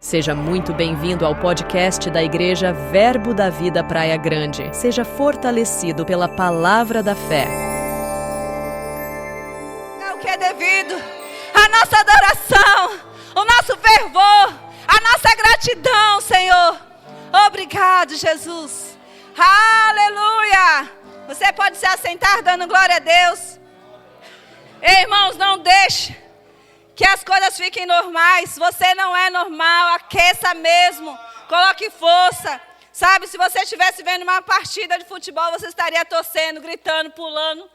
Seja muito bem-vindo ao podcast da Igreja Verbo da Vida Praia Grande. Seja fortalecido pela palavra da fé. É o que é devido à nossa adoração, o nosso fervor, a nossa gratidão, Senhor. Obrigado, Jesus. Aleluia. Você pode se assentar dando glória a Deus. Ei, irmãos, não deixe que as coisas fiquem normais. Você não é normal, aqueça mesmo, coloque força. Sabe, se você estivesse vendo uma partida de futebol, você estaria torcendo, gritando, pulando,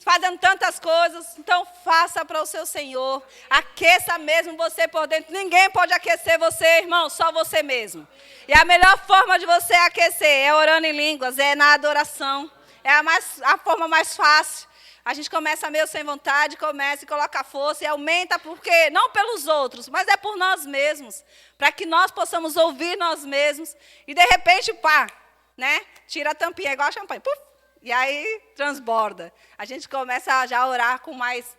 fazendo tantas coisas. Então faça para o seu Senhor, aqueça mesmo você por dentro. Ninguém pode aquecer você, irmão, só você mesmo. E a melhor forma de você aquecer é orando em línguas, é na adoração. É a forma mais fácil. A gente começa meio sem vontade, começa e coloca força e aumenta, porque não pelos outros, mas é por nós mesmos, para que nós possamos ouvir nós mesmos e de repente, pá, né? Tira a tampinha, igual a champanhe, puf, e aí transborda. A gente começa já a orar com mais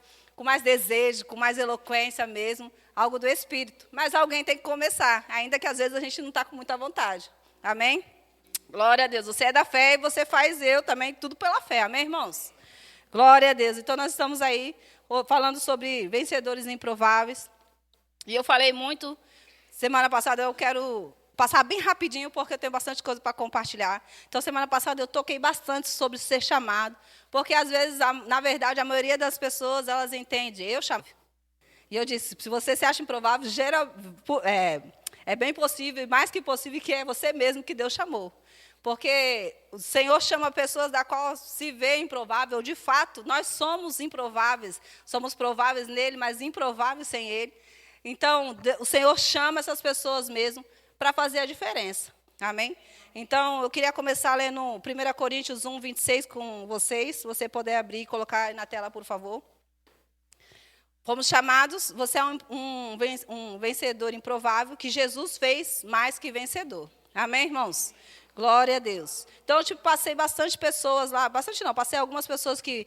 desejo, com mais eloquência mesmo, algo do Espírito. Mas alguém tem que começar, ainda que às vezes a gente não está com muita vontade. Amém? Glória a Deus. Você é da fé e você faz eu também, tudo pela fé. Amém, irmãos? Glória a Deus. Então, nós estamos aí falando sobre vencedores improváveis. E eu falei muito, semana passada, eu quero passar bem rapidinho, porque eu tenho bastante coisa para compartilhar. Então, semana passada, eu toquei bastante sobre ser chamado, porque, às vezes, na verdade, a maioria das pessoas, elas entendem, eu chamo. E eu disse, se você se acha improvável, é bem possível, mais que possível, que é você mesmo que Deus chamou. Porque o Senhor chama pessoas da qual se vê improvável. De fato, nós somos improváveis. Somos prováveis nele, mas improváveis sem ele. Então, o Senhor chama essas pessoas mesmo para fazer a diferença. Amém? Então, eu queria começar lendo 1 Coríntios 1, 26 com vocês. Se você puder abrir e colocar aí na tela, por favor. Fomos chamados, você é um vencedor improvável, que Jesus fez mais que vencedor. Amém, irmãos? Glória a Deus. Então, eu passei bastante pessoas lá, passei algumas pessoas que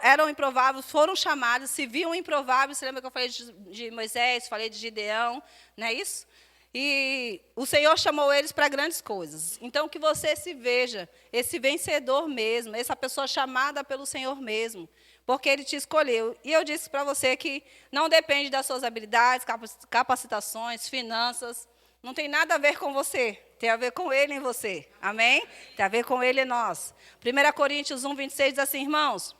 eram improváveis, foram chamadas, se viam improváveis. Você lembra que eu falei de Moisés, falei de Gideão, não é isso? E o Senhor chamou eles para grandes coisas. Então, que você se veja esse vencedor mesmo, essa pessoa chamada pelo Senhor mesmo, porque Ele te escolheu. E eu disse para você que não depende das suas habilidades, capacitações, finanças, não tem nada a ver com você, tem a ver com Ele em você, amém? Tem a ver com Ele em nós. 1 Coríntios 1, 26 diz assim, irmãos,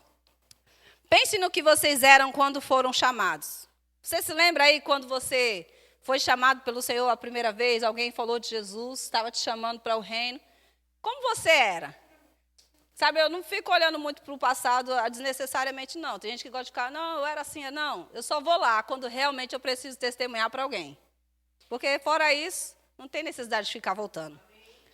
pense no que vocês eram quando foram chamados. Você se lembra aí quando você foi chamado pelo Senhor a primeira vez, alguém falou de Jesus, estava te chamando para o reino, como você era? Sabe, eu não fico olhando muito para o passado desnecessariamente, não. Tem gente que gosta de ficar, não, eu era assim, não. Eu só vou lá quando realmente eu preciso testemunhar para alguém. Porque, fora isso, não tem necessidade de ficar voltando.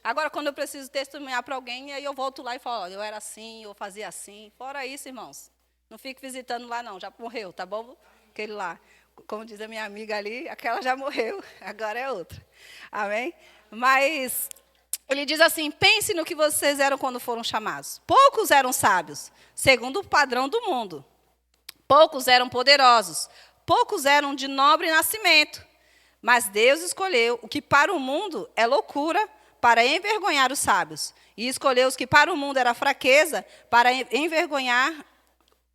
Agora, quando eu preciso testemunhar para alguém, aí eu volto lá e falo, olha, eu era assim, eu fazia assim. Fora isso, irmãos, não fique visitando lá, não. Já morreu, tá bom? Aquele lá, como diz a minha amiga ali, aquela já morreu, agora é outra. Amém? Mas ele diz assim, pense no que vocês eram quando foram chamados. Poucos eram sábios, segundo o padrão do mundo. Poucos eram poderosos. Poucos eram de nobre nascimento. Mas Deus escolheu o que para o mundo é loucura para envergonhar os sábios. E escolheu os que para o mundo era fraqueza para envergonhar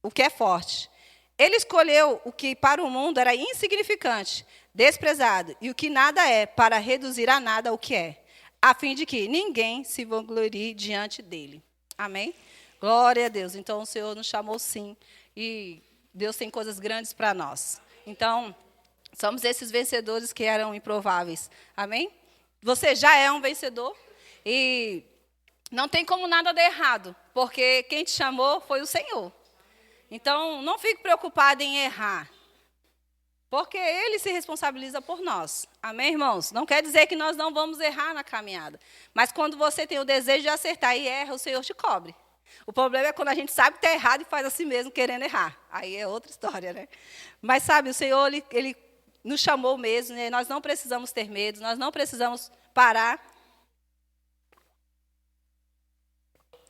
o que é forte. Ele escolheu o que para o mundo era insignificante, desprezado, e o que nada é, para reduzir a nada o que é, a fim de que ninguém se vanglorie diante dele. Amém? Glória a Deus. Então, o Senhor nos chamou sim, e Deus tem coisas grandes para nós. Então, somos esses vencedores que eram improváveis. Amém? Você já é um vencedor e não tem como nada dar errado, porque quem te chamou foi o Senhor. Então, não fique preocupado em errar, porque Ele se responsabiliza por nós. Amém, irmãos? Não quer dizer que nós não vamos errar na caminhada, mas quando você tem o desejo de acertar e erra, o Senhor te cobre. O problema é quando a gente sabe que está errado e faz assim mesmo, querendo errar. Aí é outra história, né? Mas, sabe, o Senhor, Ele nos chamou mesmo, né? Nós não precisamos ter medo, nós não precisamos parar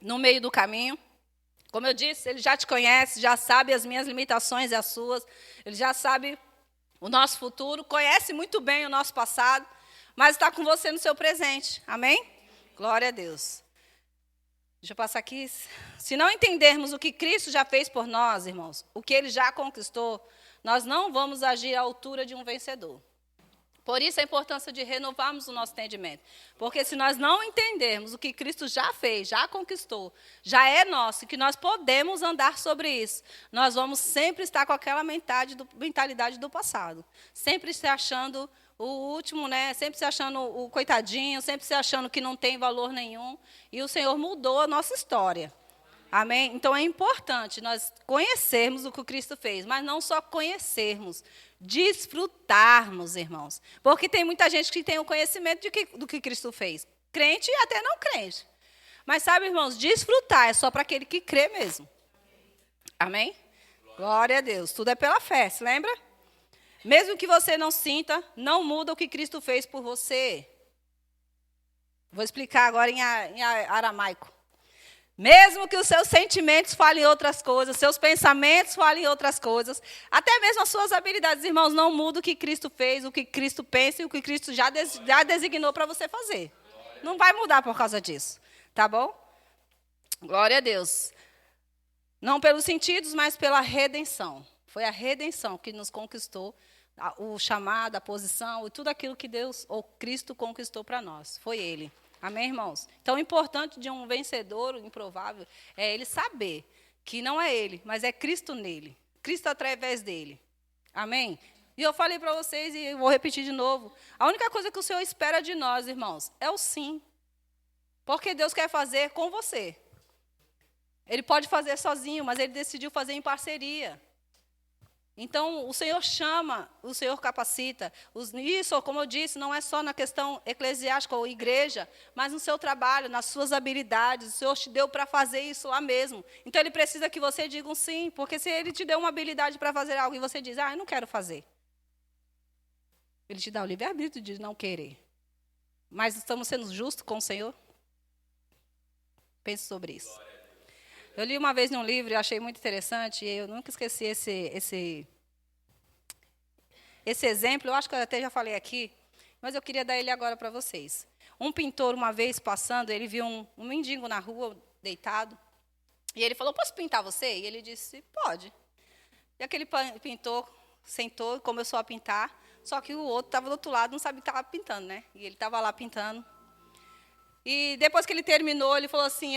no meio do caminho. Como eu disse, Ele já te conhece, já sabe as minhas limitações e as suas, Ele já sabe o nosso futuro, conhece muito bem o nosso passado, mas está com você no seu presente. Amém? Glória a Deus. Deixa eu passar aqui. Se não entendermos o que Cristo já fez por nós, irmãos, o que Ele já conquistou, nós não vamos agir à altura de um vencedor. Por isso a importância de renovarmos o nosso entendimento. Porque se nós não entendermos o que Cristo já fez, já conquistou, já é nosso, e que nós podemos andar sobre isso, nós vamos sempre estar com aquela mentalidade do passado. Sempre se achando o último, né? Sempre se achando o coitadinho, sempre se achando que não tem valor nenhum. E o Senhor mudou a nossa história. Amém? Então é importante nós conhecermos o que o Cristo fez, mas não só conhecermos, desfrutarmos, irmãos. Porque tem muita gente que tem o conhecimento do que Cristo fez. Crente e até não crente. Mas sabe, irmãos, desfrutar é só para aquele que crê mesmo. Amém? Glória a Deus. Tudo é pela fé, se lembra? Mesmo que você não sinta, não muda o que Cristo fez por você. Vou explicar agora em aramaico. Mesmo que os seus sentimentos falem outras coisas, seus pensamentos falem outras coisas, até mesmo as suas habilidades, irmãos, não muda o que Cristo fez, o que Cristo pensa e o que Cristo já designou para você fazer. Não vai mudar por causa disso, tá bom? Glória a Deus. Não pelos sentidos, mas pela redenção. Foi a redenção que nos conquistou, o chamado, a posição e tudo aquilo que Deus ou Cristo conquistou para nós. Foi Ele. Amém, irmãos? Então, o importante de um vencedor, o improvável, é ele saber que não é ele, mas é Cristo nele. Cristo através dele. Amém? E eu falei para vocês, e vou repetir de novo, a única coisa que o Senhor espera de nós, irmãos, é o sim. Porque Deus quer fazer com você. Ele pode fazer sozinho, mas Ele decidiu fazer em parceria. Então, o Senhor chama, o Senhor capacita. Isso, como eu disse, não é só na questão eclesiástica ou igreja, mas no seu trabalho, nas suas habilidades. O Senhor te deu para fazer isso lá mesmo. Então, Ele precisa que você diga um sim, porque se Ele te deu uma habilidade para fazer algo e você diz, eu não quero fazer. Ele te dá o livre-arbítrio de não querer. Mas estamos sendo justos com o Senhor? Pense sobre isso. Eu li uma vez num livro e achei muito interessante, e eu nunca esqueci esse exemplo, eu acho que eu até já falei aqui, mas eu queria dar ele agora para vocês. Um pintor, uma vez passando, ele viu um mendigo na rua, deitado, e ele falou, posso pintar você? E ele disse, pode. E aquele pintor sentou e começou a pintar, só que o outro estava do outro lado, não sabia o que estava pintando, né? E ele estava lá pintando. E depois que ele terminou, ele falou assim,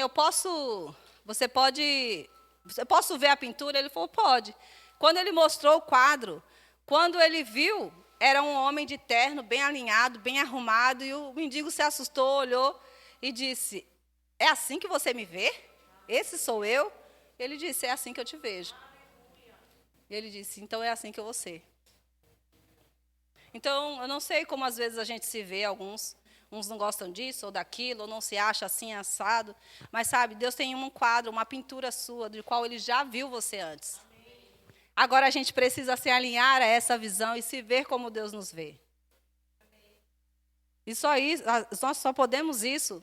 Você posso ver a pintura? Ele falou, pode. Quando ele mostrou o quadro, quando ele viu, era um homem de terno, bem alinhado, bem arrumado, e o mendigo se assustou, olhou e disse, é assim que você me vê? Esse sou eu? Ele disse, é assim que eu te vejo. Ele disse, então é assim que eu vou ser. Então, eu não sei como às vezes a gente se vê, uns não gostam disso ou daquilo, ou não se acha assim assado. Mas, sabe, Deus tem um quadro, uma pintura sua, do qual Ele já viu você antes. Agora a gente precisa se alinhar a essa visão e se ver como Deus nos vê. E só isso, nós só podemos isso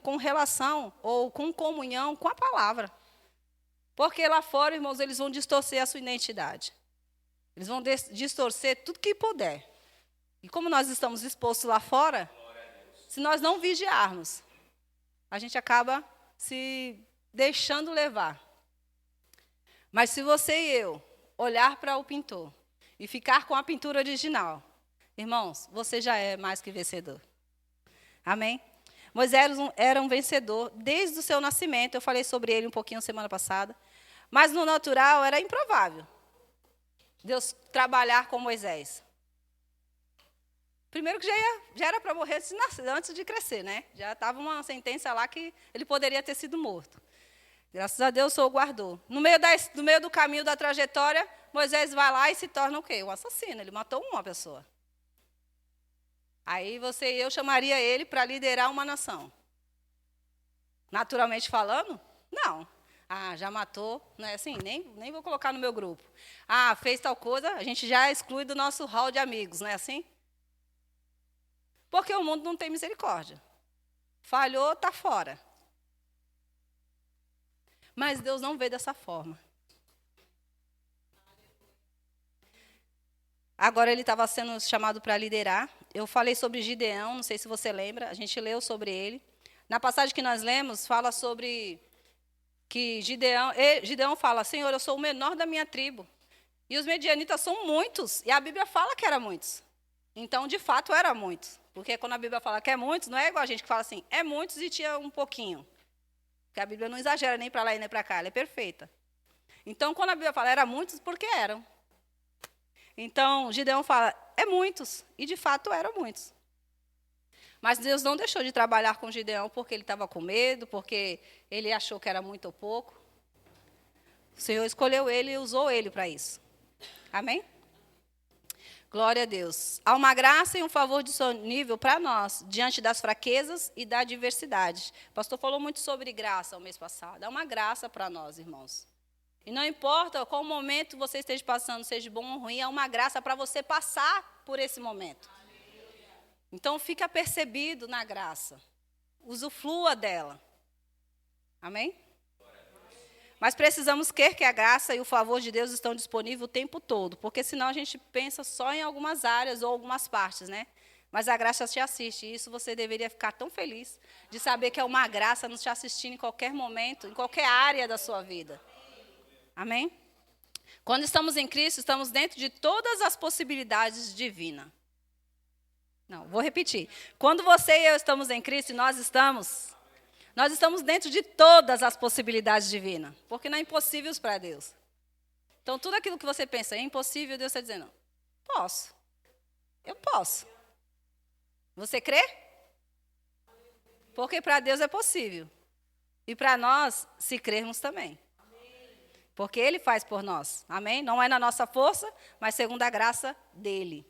com relação ou com comunhão com a palavra. Porque lá fora, irmãos, eles vão distorcer a sua identidade. Eles vão distorcer tudo que puder. E como nós estamos expostos lá fora, se nós não vigiarmos, a gente acaba se deixando levar. Mas se você e eu olhar para o pintor e ficar com a pintura original, irmãos, você já é mais que vencedor. Amém? Moisés era um vencedor desde o seu nascimento. Eu falei sobre ele um pouquinho semana passada. Mas no natural era improvável Deus trabalhar com Moisés. Primeiro que já era para morrer antes de crescer, né? Já estava uma sentença lá que ele poderia ter sido morto. Graças a Deus o Senhor guardou. No meio do caminho da trajetória, Moisés vai lá e se torna o quê? Um assassino. Ele matou uma pessoa. Aí você e eu chamaria ele para liderar uma nação. Naturalmente falando? Não. Já matou, não é assim? Nem vou colocar no meu grupo. Fez tal coisa, a gente já exclui do nosso hall de amigos, não é assim? Porque o mundo não tem misericórdia. Falhou, está fora. Mas Deus não vê dessa forma. Agora ele estava sendo chamado para liderar. Eu falei sobre Gideão, não sei se você lembra, a gente leu sobre ele. Na passagem que nós lemos, fala sobre que Gideão fala, Senhor, eu sou o menor da minha tribo. E os medianitas são muitos, e a Bíblia fala que era muitos. Então, de fato, era muitos. Porque quando a Bíblia fala que é muitos, não é igual a gente que fala assim, é muitos e tinha um pouquinho. Porque a Bíblia não exagera nem para lá e nem para cá, ela é perfeita. Então, quando a Bíblia fala era muitos, porque eram. Então, Gideão fala, é muitos, e de fato eram muitos. Mas Deus não deixou de trabalhar com Gideão porque ele estava com medo, porque ele achou que era muito ou pouco. O Senhor escolheu ele e usou ele para isso. Amém? Glória a Deus. Há uma graça e um favor disponível para nós, diante das fraquezas e da adversidade. O pastor falou muito sobre graça o mês passado. Há uma graça para nós, irmãos. E não importa qual momento você esteja passando, seja bom ou ruim, há uma graça para você passar por esse momento. Então, fica percebido na graça. Usufrua dela. Amém? Mas precisamos crer que a graça e o favor de Deus estão disponíveis o tempo todo, porque senão a gente pensa só em algumas áreas ou algumas partes, né? Mas a graça te assiste, e isso você deveria ficar tão feliz de saber que é uma graça nos te assistindo em qualquer momento, em qualquer área da sua vida. Amém? Quando estamos em Cristo, estamos dentro de todas as possibilidades divinas. Não, vou repetir. Quando você e eu estamos em Cristo, nós estamos dentro de todas as possibilidades divinas, porque não é impossível para Deus. Então, tudo aquilo que você pensa é impossível, Deus está dizendo, posso. Eu posso. Você crê? Porque para Deus é possível. E para nós, se crermos também. Porque Ele faz por nós. Amém? Não é na nossa força, mas segundo a graça dEle.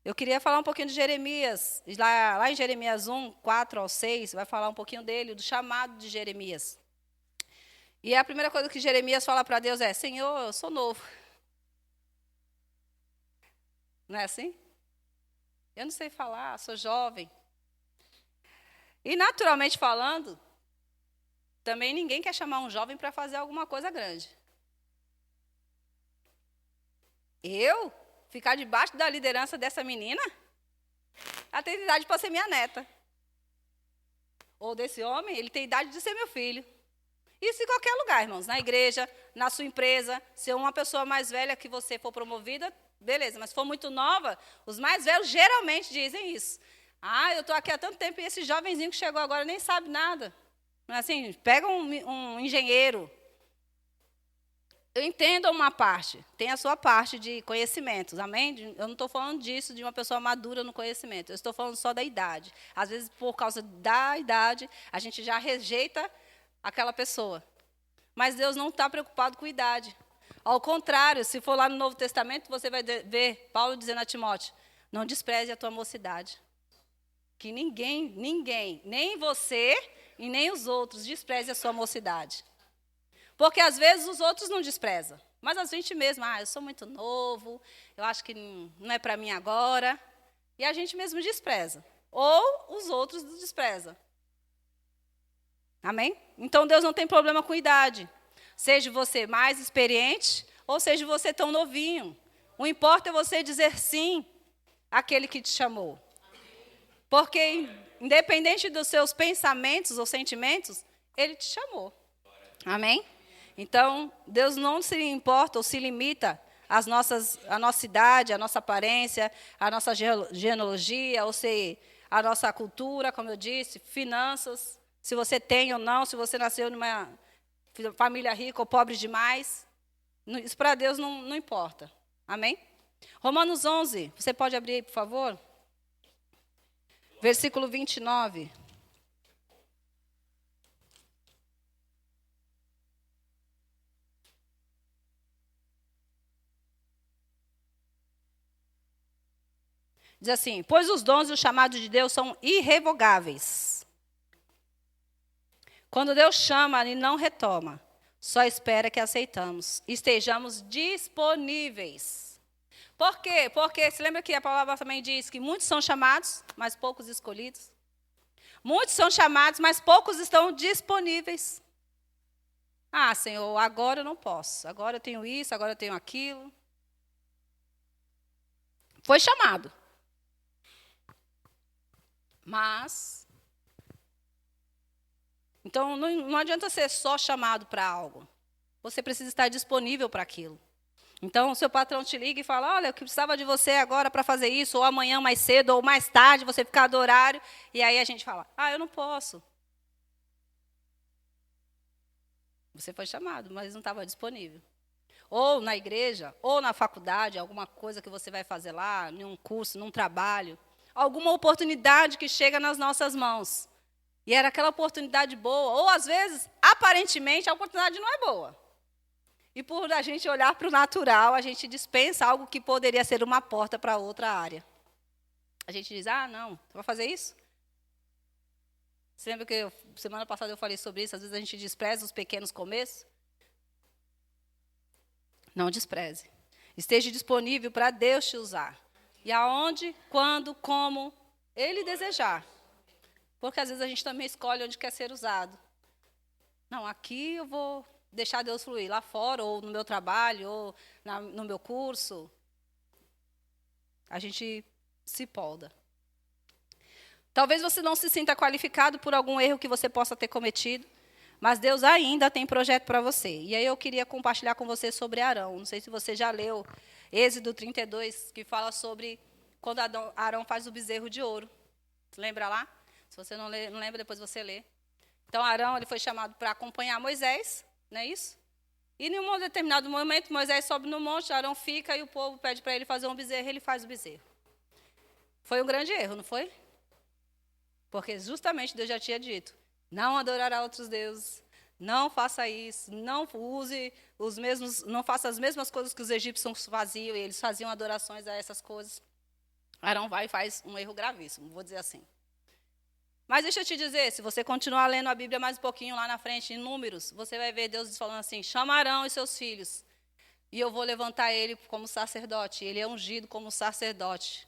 Eu queria falar um pouquinho de Jeremias. Lá em Jeremias 1, 4 ao 6, vai falar um pouquinho dele, do chamado de Jeremias. E a primeira coisa que Jeremias fala para Deus é, Senhor, eu sou novo. Não é assim? Eu não sei falar, sou jovem. E naturalmente falando, também ninguém quer chamar um jovem para fazer alguma coisa grande. Eu? Ficar debaixo da liderança dessa menina? Ela tem idade para ser minha neta. Ou desse homem, ele tem idade de ser meu filho. Isso em qualquer lugar, irmãos. Na igreja, na sua empresa. Se uma pessoa mais velha que você for promovida, beleza. Mas se for muito nova, os mais velhos geralmente dizem isso. Ah, eu estou aqui há tanto tempo e esse jovenzinho que chegou agora nem sabe nada. Mas assim, pega um engenheiro. Eu entendo uma parte, tem a sua parte de conhecimentos, amém? Eu não estou falando disso, de uma pessoa madura no conhecimento, eu estou falando só da idade. Às vezes, por causa da idade, a gente já rejeita aquela pessoa. Mas Deus não está preocupado com a idade. Ao contrário, se for lá no Novo Testamento, você vai ver Paulo dizendo a Timóteo, não despreze a tua mocidade. Que ninguém, nem você e nem os outros, despreze a sua mocidade. Porque às vezes os outros não desprezam. Mas a gente mesmo, eu sou muito novo, eu acho que não é para mim agora. E a gente mesmo despreza. Ou os outros desprezam. Amém? Então Deus não tem problema com idade. Seja você mais experiente, ou seja você tão novinho. O importa é você dizer sim àquele que te chamou. Porque independente dos seus pensamentos ou sentimentos, Ele te chamou. Amém? Então, Deus não se importa ou se limita a nossa idade, a nossa aparência, a nossa genealogia, ou seja, a nossa cultura, como eu disse, finanças, se você tem ou não, se você nasceu numa família rica ou pobre demais. Isso para Deus não importa. Amém? Romanos 11, você pode abrir aí, por favor? Versículo 29. Diz assim, pois os dons e o chamado de Deus são irrevogáveis. Quando Deus chama, Ele não retoma. Só espera que aceitamos. Estejamos disponíveis. Por quê? Porque, você lembra que a palavra também diz que muitos são chamados, mas poucos escolhidos? Muitos são chamados, mas poucos estão disponíveis. Ah, Senhor, agora eu não posso. Agora eu tenho isso, agora eu tenho aquilo. Foi chamado. Mas, então não adianta ser só chamado para algo. Você precisa estar disponível para aquilo. Então, o seu patrão te liga e fala, olha, eu precisava de você agora para fazer isso, ou amanhã mais cedo, ou mais tarde, você ficar do horário. E aí a gente fala, eu não posso. Você foi chamado, mas não estava disponível. Ou na igreja, ou na faculdade, alguma coisa que você vai fazer lá, em um curso, num trabalho. Alguma oportunidade que chega nas nossas mãos. E era aquela oportunidade boa. Ou, às vezes, aparentemente, a oportunidade não é boa. E por a gente olhar para o natural, a gente dispensa algo que poderia ser uma porta para outra área. A gente diz, não, você vai fazer isso? Você lembra que semana passada eu falei sobre isso? Às vezes a gente despreza os pequenos começos. Não despreze. Esteja disponível para Deus te usar. E aonde, quando, como Ele desejar. Porque às vezes a gente também escolhe onde quer ser usado. Não, aqui eu vou deixar Deus fluir. Lá fora, ou no meu trabalho, ou no meu curso. A gente se polda. Talvez você não se sinta qualificado por algum erro que você possa ter cometido, mas Deus ainda tem projeto para você. E aí eu queria compartilhar com você sobre Arão. Não sei se você já leu Êxodo 32, que fala sobre quando Arão faz o bezerro de ouro. Você lembra lá? Se você não lembra, depois você lê. Então, Arão ele foi chamado para acompanhar Moisés, não é isso? E em um determinado momento, Moisés sobe no monte, Arão fica e o povo pede para ele fazer um bezerro, ele faz o bezerro. Foi um grande erro, não foi? Porque justamente Deus já tinha dito, não adorará outros deuses, não faça isso, não use os mesmos, não faça as mesmas coisas que os egípcios faziam, e eles faziam adorações a essas coisas. Arão vai e faz um erro gravíssimo, vou dizer assim. Mas deixa eu te dizer, se você continuar lendo a Bíblia mais um pouquinho lá na frente, em Números, você vai ver Deus falando assim, chama Arão e seus filhos, e eu vou levantar ele como sacerdote, ele é ungido como sacerdote.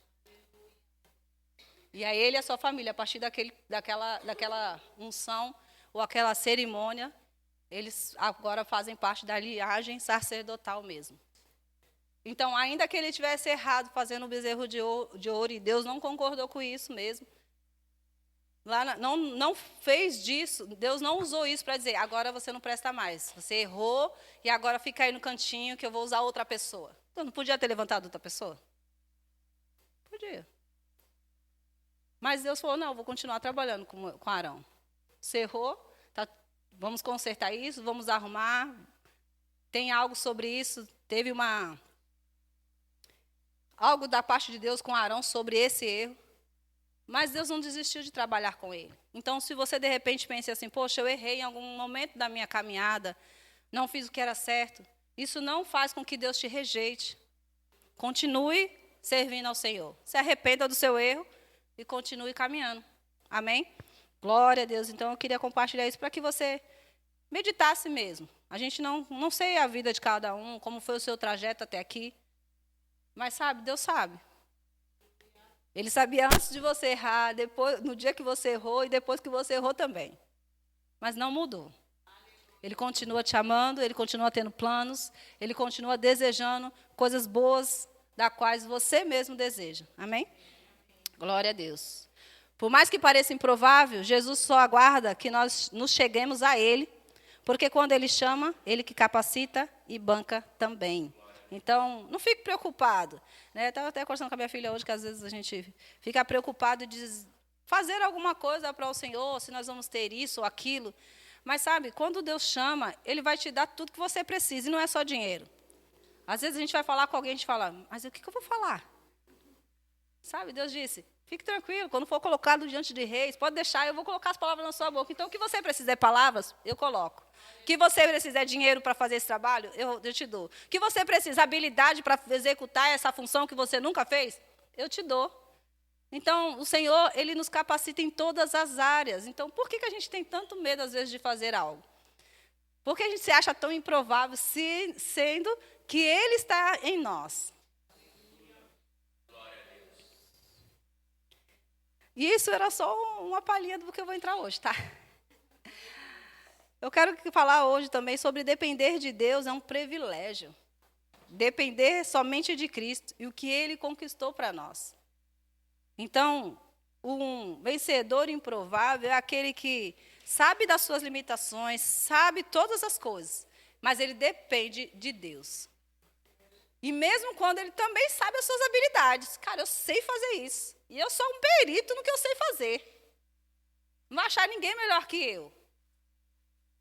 E aí ele e a sua família, a partir daquela unção ou aquela cerimônia, eles agora fazem parte da linhagem sacerdotal mesmo. Então, ainda que ele tivesse errado fazendo um bezerro de ouro, e Deus não concordou com isso mesmo, não fez disso, Deus não usou isso para dizer, agora você não presta mais, você errou e agora fica aí no cantinho que eu vou usar outra pessoa. Então, não podia ter levantado outra pessoa? Podia. Mas Deus falou, não, eu vou continuar trabalhando com Arão. Você errou, vamos consertar isso, vamos arrumar. Tem algo sobre isso, teve algo da parte de Deus com Arão sobre esse erro. Mas Deus não desistiu de trabalhar com ele. Então, se você de repente pensa assim, poxa, eu errei em algum momento da minha caminhada, não fiz o que era certo, isso não faz com que Deus te rejeite. Continue servindo ao Senhor. Se arrependa do seu erro e continue caminhando. Amém? Glória a Deus. Então, eu queria compartilhar isso para que você meditasse mesmo. A gente não sei a vida de cada um, como foi o seu trajeto até aqui. Mas sabe, Deus sabe. Ele sabia antes de você errar, depois, no dia que você errou e depois que você errou também. Mas não mudou. Ele continua te amando, ele continua tendo planos, ele continua desejando coisas boas das quais você mesmo deseja. Amém? Glória a Deus. Por mais que pareça improvável, Jesus só aguarda que nós nos cheguemos a Ele, porque quando Ele chama, Ele que capacita e banca também. Então, não fique preocupado. Estava até conversando com a minha filha hoje, que às vezes a gente fica preocupado de fazer alguma coisa para o Senhor, se nós vamos ter isso ou aquilo. Mas, sabe, quando Deus chama, Ele vai te dar tudo que você precisa, e não é só dinheiro. Às vezes a gente vai falar com alguém, a gente fala, mas o que eu vou falar? Sabe, Deus disse, fique tranquilo, quando for colocado diante de reis, pode deixar, eu vou colocar as palavras na sua boca. Então, o que você precisa é palavras, eu coloco. O que você precisa é dinheiro para fazer esse trabalho, eu te dou. O que você precisa, habilidade para executar essa função que você nunca fez, eu te dou. Então, o Senhor, Ele nos capacita em todas as áreas. Então, por que a gente tem tanto medo, às vezes, de fazer algo? Por que a gente se acha tão improvável, sendo que Ele está em nós? E isso era só uma palhinha do que eu vou entrar hoje, tá? Eu quero falar hoje também sobre depender de Deus é um privilégio. depender somente de Cristo e o que Ele conquistou para nós. Então, um vencedor improvável é aquele que sabe das suas limitações, sabe todas as coisas, mas ele depende de Deus. E mesmo quando ele também sabe as suas habilidades. Cara, eu sei fazer isso. E eu sou um perito no que eu sei fazer. Não vai achar ninguém melhor que eu.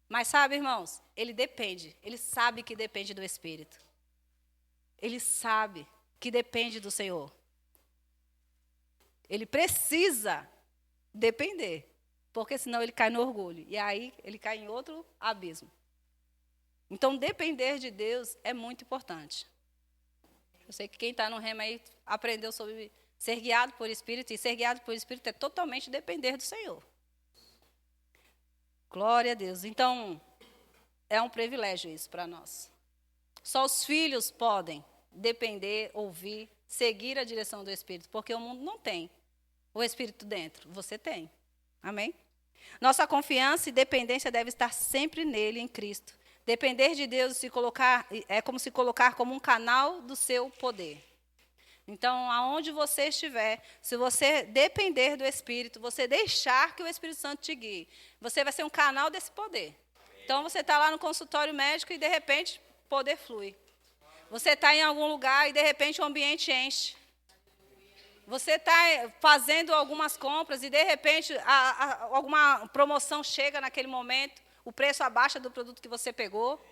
Mas sabe, irmãos, ele depende. Ele sabe que depende do Espírito. Ele sabe que depende do Senhor. Ele precisa depender. Porque senão ele cai no orgulho. E aí ele cai em outro abismo. Então, depender de Deus é muito importante. Eu sei que quem está no rema aí aprendeu sobre ser guiado por Espírito. E ser guiado por Espírito é totalmente depender do Senhor. Glória a Deus. Então, é um privilégio isso para nós. Só os filhos podem depender, ouvir, seguir a direção do Espírito. Porque o mundo não tem o Espírito dentro. Você tem. Amém? Nossa confiança e dependência deve estar sempre nele, em Cristo. Depender de Deus é como se colocar como um canal do seu poder. Então, aonde você estiver, se você depender do Espírito, você deixar que o Espírito Santo te guie, você vai ser um canal desse poder. Então, você está lá no consultório médico e, de repente, o poder flui. Você está em algum lugar e, de repente, o ambiente enche. Você está fazendo algumas compras e, de repente, alguma promoção chega naquele momento, o preço abaixa do produto que você pegou.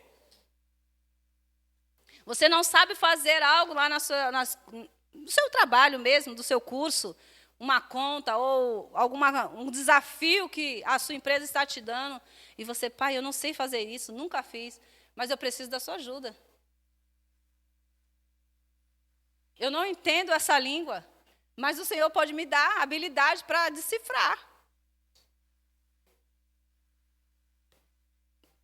Você não sabe fazer algo lá no seu trabalho mesmo, do seu curso, uma conta ou um desafio que a sua empresa está te dando, e você, pai, eu não sei fazer isso, nunca fiz, mas eu preciso da sua ajuda. Eu não entendo essa língua, mas o Senhor pode me dar habilidade para decifrar.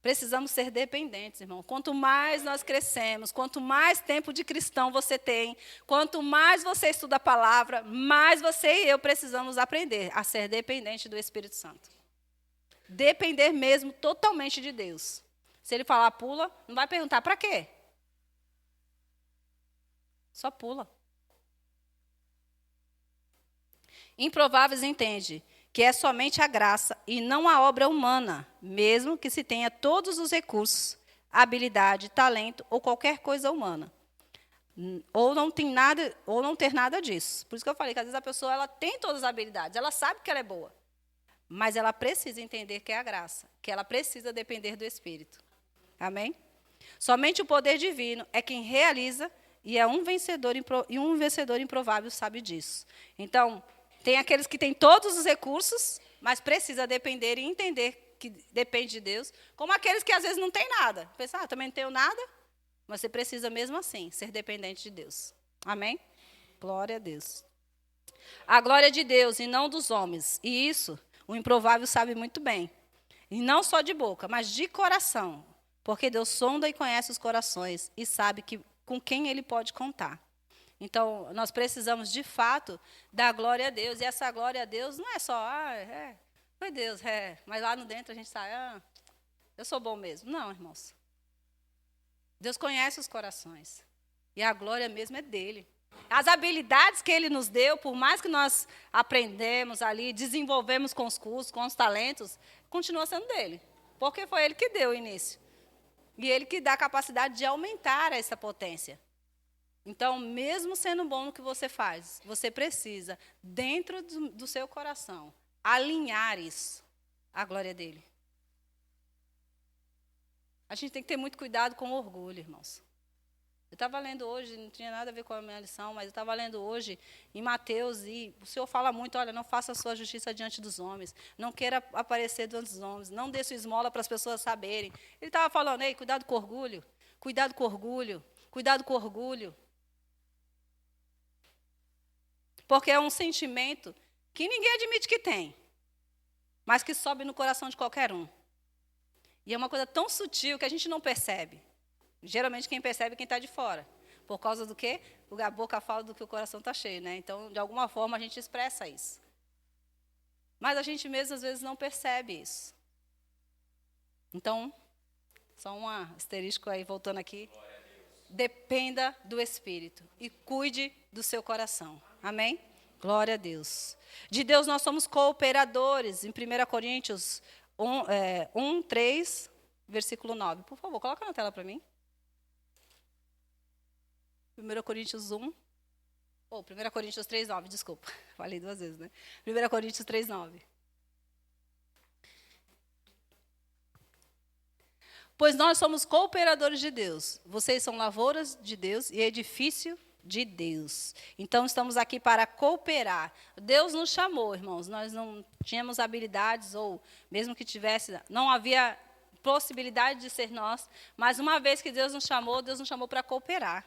Precisamos ser dependentes, irmão. Quanto mais nós crescemos, quanto mais tempo de cristão você tem, quanto mais você estuda a palavra, mais você e eu precisamos aprender a ser dependente do Espírito Santo. Depender mesmo totalmente de Deus. Se ele falar pula, não vai perguntar para quê. Só pula. Improváveis entende que é somente a graça e não a obra humana, mesmo que se tenha todos os recursos, habilidade, talento ou qualquer coisa humana. Ou não ter nada disso. Por isso que eu falei que às vezes a pessoa ela tem todas as habilidades, ela sabe que ela é boa, mas ela precisa entender que é a graça, que ela precisa depender do Espírito. Amém? Somente o poder divino é quem realiza e é um vencedor improvável sabe disso. Então, tem aqueles que têm todos os recursos, mas precisa depender e entender que depende de Deus, como aqueles que às vezes não têm nada. Pensa, também não tenho nada, mas você precisa mesmo assim ser dependente de Deus. Amém? Glória a Deus. A glória de Deus e não dos homens. E isso o improvável sabe muito bem. E não só de boca, mas de coração. Porque Deus sonda e conhece os corações e sabe com quem ele pode contar. Então, nós precisamos, de fato, dar glória a Deus. E essa glória a Deus não é só, foi Deus, mas lá no dentro a gente sai, eu sou bom mesmo. Não, irmãos. Deus conhece os corações. E a glória mesmo é dele. As habilidades que ele nos deu, por mais que nós aprendemos ali, desenvolvemos com os cursos, com os talentos, continua sendo dele. Porque foi ele que deu o início. E ele que dá a capacidade de aumentar essa potência. Então, mesmo sendo bom no que você faz, você precisa, dentro do seu coração, alinhar isso à glória dele. A gente tem que ter muito cuidado com o orgulho, irmãos. Eu estava lendo hoje, não tinha nada a ver com a minha lição, mas eu estava lendo hoje em Mateus, e o Senhor fala muito, olha, não faça a sua justiça diante dos homens, não queira aparecer diante dos homens, não dê sua esmola para as pessoas saberem. Ele estava falando, ei, cuidado com o orgulho, cuidado com o orgulho, cuidado com o orgulho. Porque é um sentimento que ninguém admite que tem, mas que sobe no coração de qualquer um. E é uma coisa tão sutil que a gente não percebe. Geralmente quem percebe é quem está de fora. Por causa do quê? A boca fala do que o coração está cheio, né? Então, de alguma forma, a gente expressa isso. Mas a gente mesmo, às vezes, não percebe isso. Então, só um asterisco aí, voltando aqui. dependa do Espírito e cuide do seu coração. Amém? Glória a Deus. De Deus nós somos cooperadores. Em 1 Coríntios 3, versículo 9. Por favor, coloca na tela para mim. 1 Coríntios 1. 1 Coríntios 3, 9, desculpa. Falei 2 vezes, né? 1 Coríntios 3, 9. Pois nós somos cooperadores de Deus. Vocês são lavouras de Deus e edifício de Deus. Então, estamos aqui para cooperar. Deus nos chamou, irmãos. Nós não tínhamos habilidades, ou mesmo que tivesse, não havia possibilidade de ser nós. Mas uma vez que Deus nos chamou para cooperar.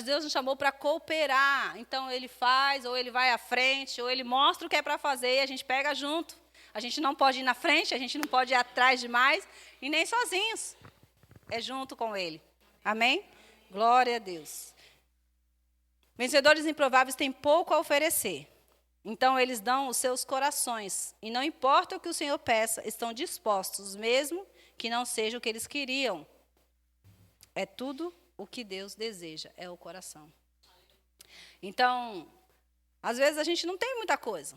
Deus nos chamou para cooperar. Então, Ele faz, ou Ele vai à frente, ou Ele mostra o que é para fazer e a gente pega junto. A gente não pode ir na frente, a gente não pode ir atrás demais, e nem sozinhos. É junto com Ele. Amém? Glória a Deus. Vencedores improváveis têm pouco a oferecer. Então, eles dão os seus corações. E não importa o que o Senhor peça, estão dispostos, mesmo que não seja o que eles queriam. É tudo o que Deus deseja, é o coração. Então, às vezes a gente não tem muita coisa.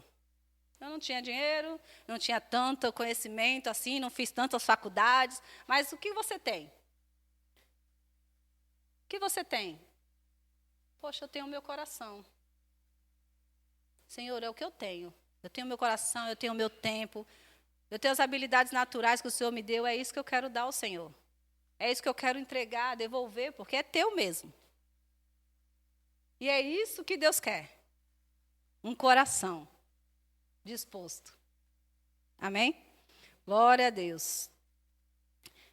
Eu não tinha dinheiro, não tinha tanto conhecimento assim, não fiz tantas faculdades. Mas o que você tem? O que você tem? Poxa, eu tenho o meu coração. Senhor, é o que eu tenho. Eu tenho o meu coração, eu tenho o meu tempo. Eu tenho as habilidades naturais que o Senhor me deu. É isso que eu quero dar ao Senhor. É isso que eu quero entregar, devolver, porque é teu mesmo. E é isso que Deus quer. Um coração disposto. Amém? Glória a Deus.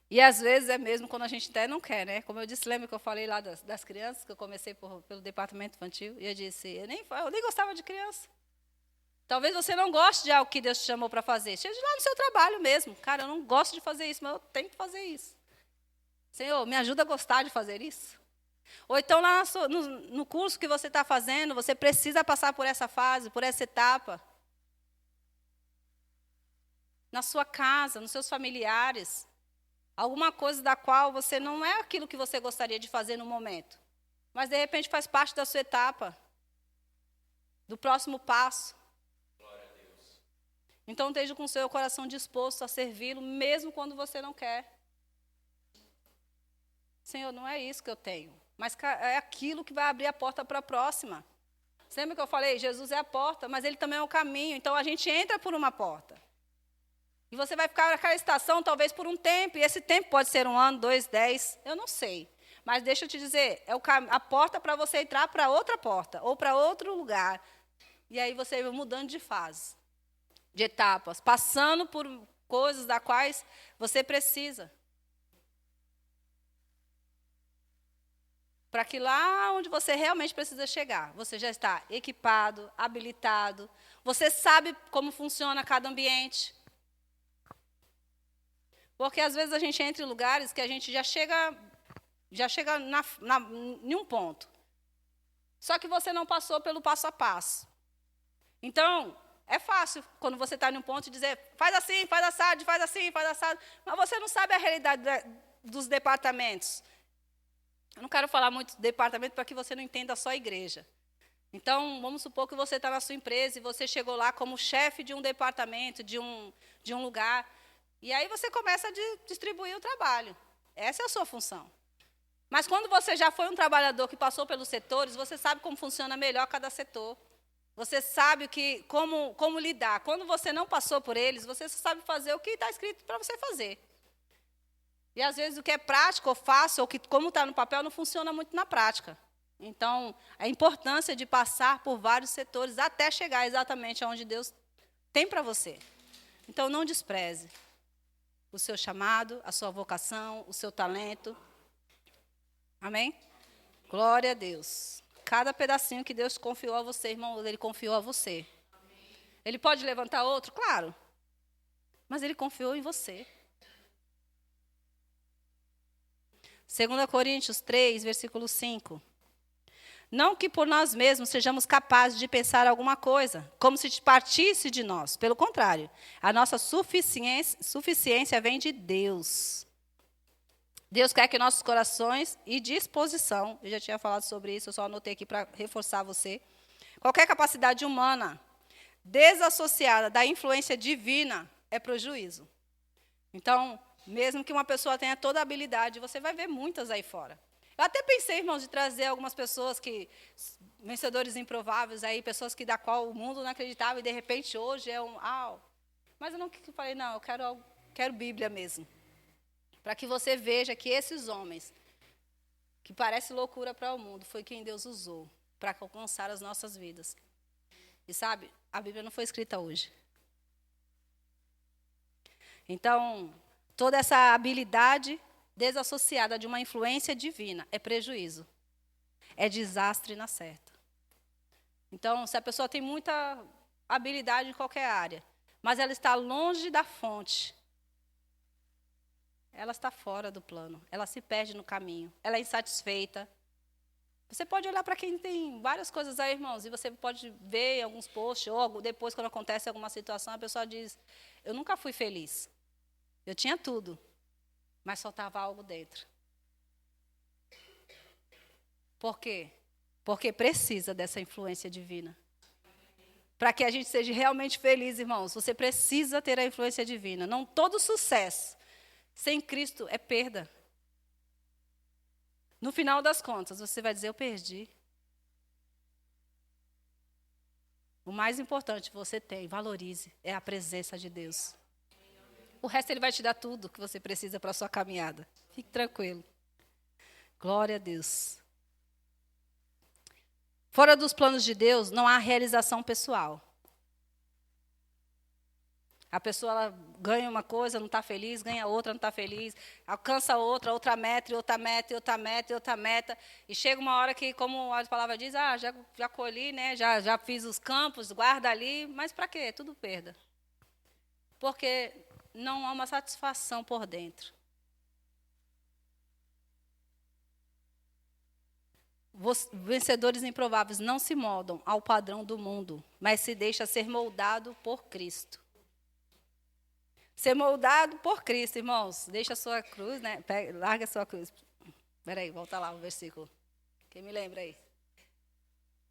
E às vezes é mesmo quando a gente até não quer, né? Como eu disse, lembra que eu falei lá das crianças, que eu comecei pelo departamento infantil, e eu disse, eu nem gostava de criança. Talvez você não goste de algo que Deus te chamou para fazer. Seja lá no seu trabalho mesmo. Cara, eu não gosto de fazer isso, mas eu tenho que fazer isso. Senhor, me ajuda a gostar de fazer isso. Ou então lá no curso que você está fazendo, você precisa passar por essa fase, por essa etapa. Na sua casa, nos seus familiares. Alguma coisa da qual você não é aquilo que você gostaria de fazer no momento. Mas, de repente, faz parte da sua etapa. Do próximo passo. Glória a Deus. Então, esteja com o seu coração disposto a servi-lo, mesmo quando você não quer. Senhor, não é isso que eu tenho. Mas é aquilo que vai abrir a porta para a próxima. Lembra que eu falei? Jesus é a porta, mas Ele também é o caminho. Então, a gente entra por uma porta. E você vai ficar naquela estação talvez por um tempo. E esse tempo pode ser 1 ano, 2, 10, eu não sei. Mas deixa eu te dizer, é a porta para você entrar para outra porta. Ou para outro lugar. E aí você vai mudando de fase. De etapas. Passando por coisas das quais você precisa. Para que lá onde você realmente precisa chegar, você já está equipado, habilitado. Você sabe como funciona cada ambiente. Porque, às vezes, a gente entra em lugares que a gente já chega em um ponto. Só que você não passou pelo passo a passo. Então, é fácil, quando você está em um ponto, dizer, faz assim, faz assado, faz assim, faz assado. Mas você não sabe a realidade dos departamentos. Eu não quero falar muito do departamento para que você não entenda só a igreja. Então, vamos supor que você está na sua empresa e você chegou lá como chefe de um departamento, de um lugar. E aí você começa a distribuir o trabalho. Essa é a sua função. Mas quando você já foi um trabalhador que passou pelos setores, você sabe como funciona melhor cada setor. Você sabe como lidar. Quando você não passou por eles, você só sabe fazer o que está escrito para você fazer. E, às vezes, o que é prático ou fácil, ou que, como está no papel, não funciona muito na prática. Então, a importância de passar por vários setores até chegar exatamente aonde Deus tem para você. Então, não despreze o seu chamado, a sua vocação, o seu talento. Amém? Glória a Deus. Cada pedacinho que Deus confiou a você, irmão, Ele confiou a você. Ele pode levantar outro? Claro. Mas Ele confiou em você. 2 Coríntios 3, versículo 5. Não que por nós mesmos sejamos capazes de pensar alguma coisa, como se partisse de nós. Pelo contrário, a nossa suficiência vem de Deus. Deus quer que nossos corações e disposição, eu já tinha falado sobre isso, eu só anotei aqui para reforçar você. Qualquer capacidade humana desassociada da influência divina é prejuízo. Então, mesmo que uma pessoa tenha toda a habilidade, você vai ver muitas aí fora. Eu até pensei, irmãos, de trazer algumas pessoas que, vencedores improváveis, aí, pessoas que da qual o mundo não acreditava e de repente hoje é um. Mas eu não falei, não, eu quero Bíblia mesmo. Para que você veja que esses homens, que parece loucura para o mundo, foi quem Deus usou para alcançar as nossas vidas. E sabe, a Bíblia não foi escrita hoje. Então, toda essa habilidade desassociada de uma influência divina é prejuízo. É desastre na certa. Então, se a pessoa tem muita habilidade em qualquer área, mas ela está longe da fonte, ela está fora do plano, ela se perde no caminho, ela é insatisfeita. Você pode olhar para quem tem várias coisas aí, irmãos, e você pode ver alguns posts, ou depois, quando acontece alguma situação, a pessoa diz, eu nunca fui feliz. Eu tinha tudo, mas faltava algo dentro. Por quê? Porque precisa dessa influência divina. Para que a gente seja realmente feliz, irmãos, você precisa ter a influência divina. Não todo sucesso sem Cristo é perda. No final das contas, você vai dizer, eu perdi. O mais importante que você tem, valorize, é a presença de Deus. O resto Ele vai te dar tudo que você precisa para a sua caminhada. Fique tranquilo. Glória a Deus. Fora dos planos de Deus, não há realização pessoal. A pessoa ela ganha uma coisa, não está feliz, ganha outra, não está feliz, alcança outra meta, e outra meta, e outra meta, e outra meta. E chega uma hora que, como a palavra diz, já colhi, né, já fiz os campos, guarda ali, mas para quê? Tudo perda. Porque não há uma satisfação por dentro. Vencedores improváveis não se moldam ao padrão do mundo, mas se deixa ser moldado por Cristo. Ser moldado por Cristo, irmãos. Deixa a sua cruz, né? Larga a sua cruz. Espera aí, volta lá o versículo. Quem me lembra aí?